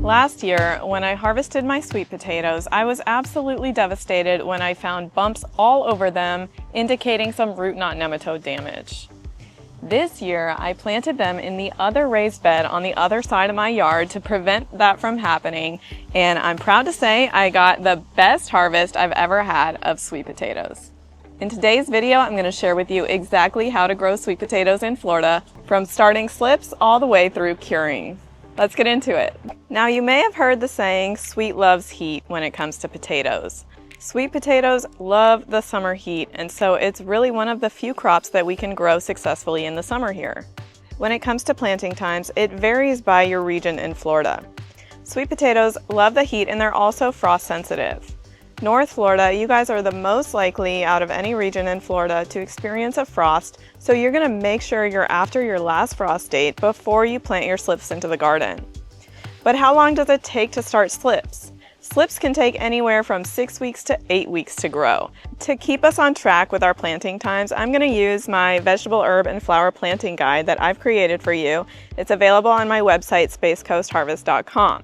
Last year, when I harvested my sweet potatoes, I was absolutely devastated when I found bumps all over them, indicating some root knot nematode damage. This year, I planted them in the other raised bed on the other side of my yard to prevent that from happening, and I'm proud to say I got the best harvest I've ever had of sweet potatoes. In today's video, I'm going to share with you exactly how to grow sweet potatoes in Florida, from starting slips all the way through curing. Let's get into it. Now, you may have heard the saying, sweet loves heat, when it comes to potatoes. Sweet potatoes love the summer heat, and so it's really one of the few crops that we can grow successfully in the summer here. When it comes to planting times, it varies by your region in Florida. Sweet potatoes love the heat and they're also frost sensitive. North Florida, you guys are the most likely out of any region in Florida to experience a frost, so you're going to make sure you're after your last frost date before you plant your slips into the garden. But how long does it take to start slips? Slips can take anywhere from 6 weeks to 8 weeks to grow. To keep us on track with our planting times, I'm going to use my vegetable, herb, and flower planting guide that I've created for you. It's available on my website, spacecoastharvest.com.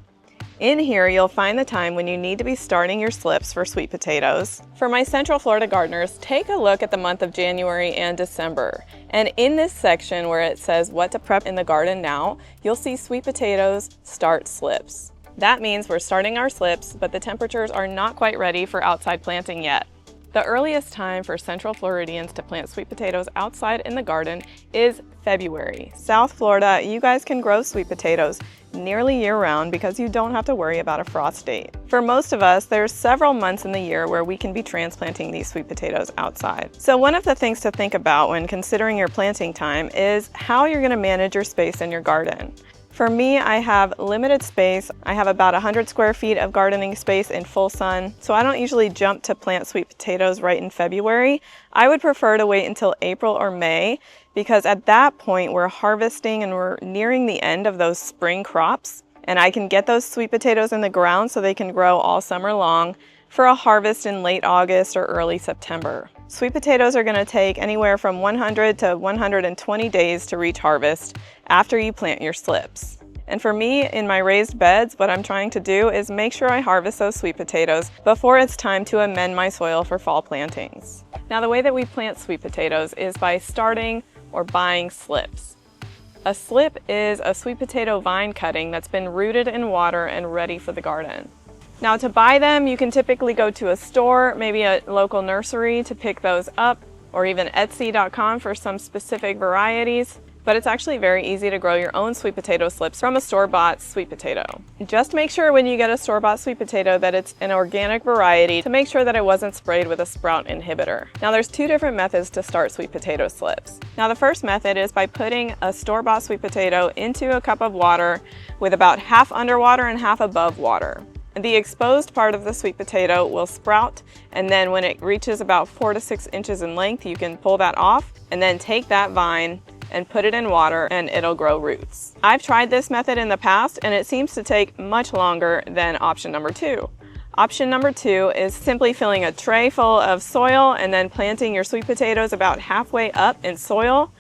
In here, you'll find the time when you need to be starting your slips for sweet potatoes. For my Central Florida gardeners, take a look at the month of January and December. And in this section where it says what to prep in the garden now, you'll see sweet potatoes start slips. That means we're starting our slips, but the temperatures are not quite ready for outside planting yet. The earliest time for Central Floridians to plant sweet potatoes outside in the garden is February. South Florida, you guys can grow sweet potatoes nearly year-round because you don't have to worry about a frost date. For most of us, there's several months in the year where we can be transplanting these sweet potatoes outside. So one of the things to think about when considering your planting time is how you're going to manage your space in your garden. For me, I have limited space. I have about 100 square feet of gardening space in full sun, so I don't usually jump to plant sweet potatoes right in February. I would prefer to wait until April or May, because at that point we're harvesting and we're nearing the end of those spring crops, and I can get those sweet potatoes in the ground so they can grow all summer long for a harvest in late August or early September. Sweet potatoes are going to take anywhere from 100 to 120 days to reach harvest after you plant your slips. And for me, in my raised beds, what I'm trying to do is make sure I harvest those sweet potatoes before it's time to amend my soil for fall plantings. Now, the way that we plant sweet potatoes is by starting or buying slips. A slip is a sweet potato vine cutting that's been rooted in water and ready for the garden. Now, to buy them, you can typically go to a store, maybe a local nursery, to pick those up, or even Etsy.com for some specific varieties. But it's actually very easy to grow your own sweet potato slips from a store-bought sweet potato. Just make sure when you get a store-bought sweet potato that it's an organic variety, to make sure that it wasn't sprayed with a sprout inhibitor. Now, there's two different methods to start sweet potato slips. Now, the first method is by putting a store-bought sweet potato into a cup of water with about half underwater and half above water. The exposed part of the sweet potato will sprout, and then when it reaches about 4 to 6 inches in length, you can pull that off and then take that vine and put it in water and it'll grow roots. I've tried this method in the past and it seems to take much longer than option number 2. Option number 2 is simply filling a tray full of soil and then planting your sweet potatoes about halfway up in soil,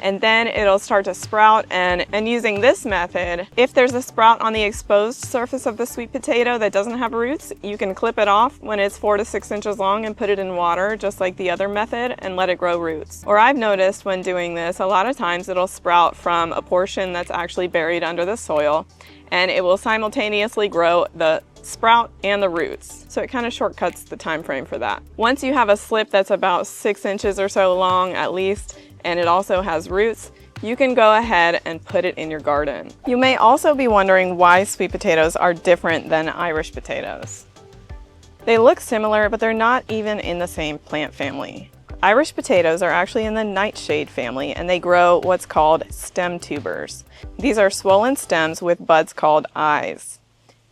and then it'll start to sprout. And using this method, if there's a sprout on the exposed surface of the sweet potato that doesn't have roots, you can clip it off when it's 4 to 6 inches long and put it in water just like the other method and let it grow roots. Or I've noticed when doing this, a lot of times it'll sprout from a portion that's actually buried under the soil, and it will simultaneously grow the sprout and the roots. So it kind of shortcuts the time frame for that. Once you have a slip that's about 6 inches or so long at least, and it also has roots, you can go ahead and put it in your garden. You may also be wondering why sweet potatoes are different than Irish potatoes. They look similar, but they're not even in the same plant family. Irish potatoes are actually in the nightshade family, and they grow what's called stem tubers. These are swollen stems with buds called eyes.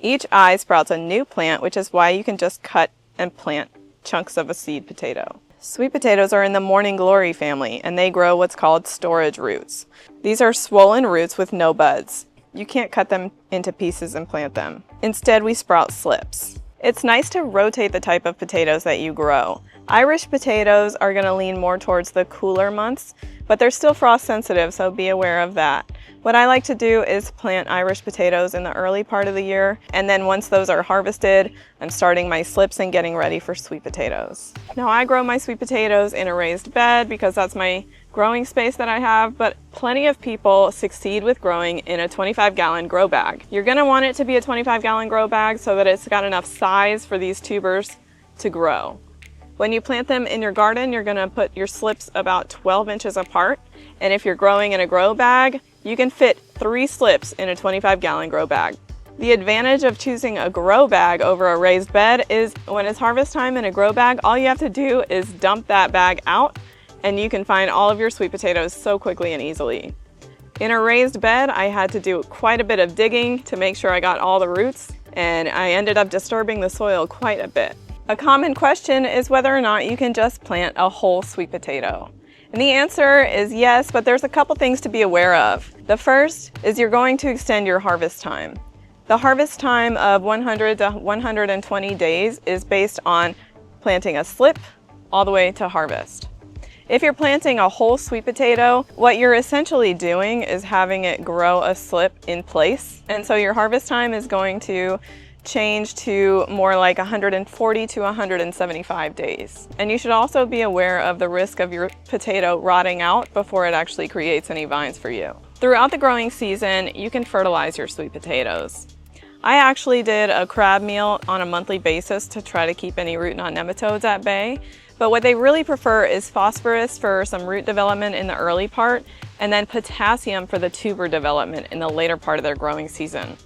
Each eye sprouts a new plant, which is why you can just cut and plant chunks of a seed potato. Sweet potatoes are in the morning glory family, and they grow what's called storage roots. These are swollen roots with no buds. You can't cut them into pieces and plant them. Instead, we sprout slips. It's nice to rotate the type of potatoes that you grow. Irish potatoes are going to lean more towards the cooler months, but they're still frost sensitive, so be aware of that. What I like to do is plant Irish potatoes in the early part of the year, and then once those are harvested, I'm starting my slips and getting ready for sweet potatoes. Now I grow my sweet potatoes in a raised bed because that's my growing space that I have, but plenty of people succeed with growing in a 25-gallon grow bag. You're going to want it to be a 25-gallon grow bag so that it's got enough size for these tubers to grow. When you plant them in your garden, you're going to put your slips about 12 inches apart, and if you're growing in a grow bag, you can fit 3 slips in a 25-gallon grow bag. The advantage of choosing a grow bag over a raised bed is when it's harvest time in a grow bag, all you have to do is dump that bag out and you can find all of your sweet potatoes so quickly and easily. In a raised bed, I had to do quite a bit of digging to make sure I got all the roots, and I ended up disturbing the soil quite a bit. A common question is whether or not you can just plant a whole sweet potato. And the answer is yes, but there's a couple things to be aware of. The first is you're going to extend your harvest time. The harvest time of 100 to 120 days is based on planting a slip all the way to harvest. If you're planting a whole sweet potato, what you're essentially doing is having it grow a slip in place. And so your harvest time is going to change to more like 140 to 175 days. And you should also be aware of the risk of your potato rotting out before it actually creates any vines for you. Throughout the growing season, you can fertilize your sweet potatoes. I actually did a crab meal on a monthly basis to try to keep any root knot nematodes at bay. But what they really prefer is phosphorus for some root development in the early part, and then potassium for the tuber development in the later part of their growing season.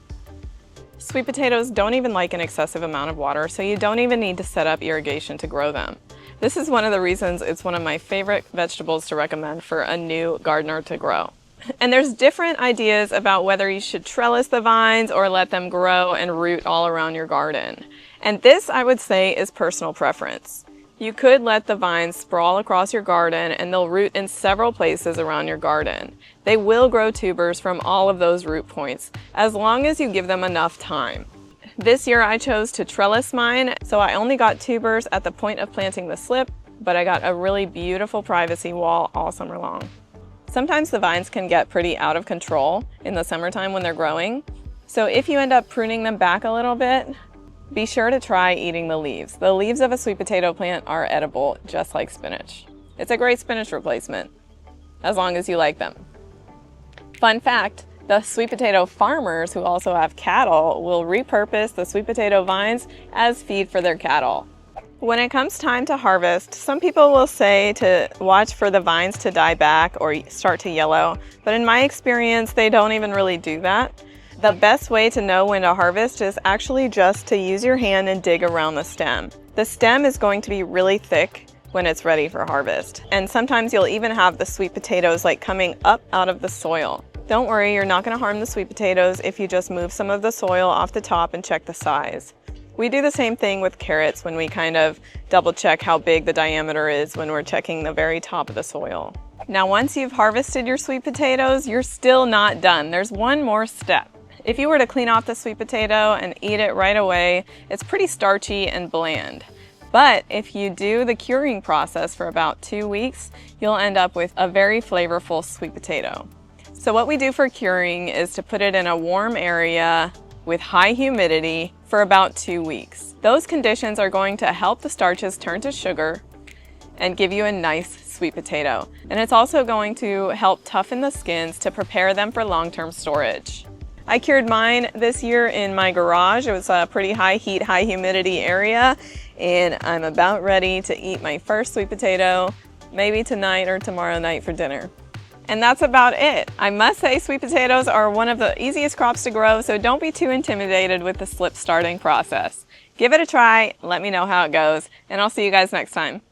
Sweet potatoes don't even like an excessive amount of water, so you don't even need to set up irrigation to grow them. This is one of the reasons it's one of my favorite vegetables to recommend for a new gardener to grow. And there's different ideas about whether you should trellis the vines or let them grow and root all around your garden. And this, I would say, is personal preference. You could let the vines sprawl across your garden and they'll root in several places around your garden. They will grow tubers from all of those root points, as long as you give them enough time. This year I chose to trellis mine, so I only got tubers at the point of planting the slip, but I got a really beautiful privacy wall all summer long. Sometimes the vines can get pretty out of control in the summertime when they're growing, so if you end up pruning them back a little bit, be sure to try eating the leaves. The leaves of a sweet potato plant are edible, just like spinach. It's a great spinach replacement, as long as you like them. Fun fact, the sweet potato farmers who also have cattle will repurpose the sweet potato vines as feed for their cattle. When it comes time to harvest, some people will say to watch for the vines to die back or start to yellow, but in my experience, they don't even really do that. The best way to know when to harvest is actually just to use your hand and dig around the stem. The stem is going to be really thick when it's ready for harvest. And sometimes you'll even have the sweet potatoes like coming up out of the soil. Don't worry, you're not going to harm the sweet potatoes if you just move some of the soil off the top and check the size. We do the same thing with carrots when we kind of double check how big the diameter is when we're checking the very top of the soil. Now once you've harvested your sweet potatoes, you're still not done. There's one more step. If you were to clean off the sweet potato and eat it right away, it's pretty starchy and bland. But if you do the curing process for about 2 weeks, you'll end up with a very flavorful sweet potato. So what we do for curing is to put it in a warm area with high humidity for about 2 weeks. Those conditions are going to help the starches turn to sugar and give you a nice sweet potato. And it's also going to help toughen the skins to prepare them for long-term storage. I cured mine this year in my garage. It was a pretty high heat, high humidity area, and I'm about ready to eat my first sweet potato, maybe tonight or tomorrow night for dinner. And that's about it. I must say sweet potatoes are one of the easiest crops to grow, so don't be too intimidated with the slip starting process. Give it a try, let me know how it goes, and I'll see you guys next time.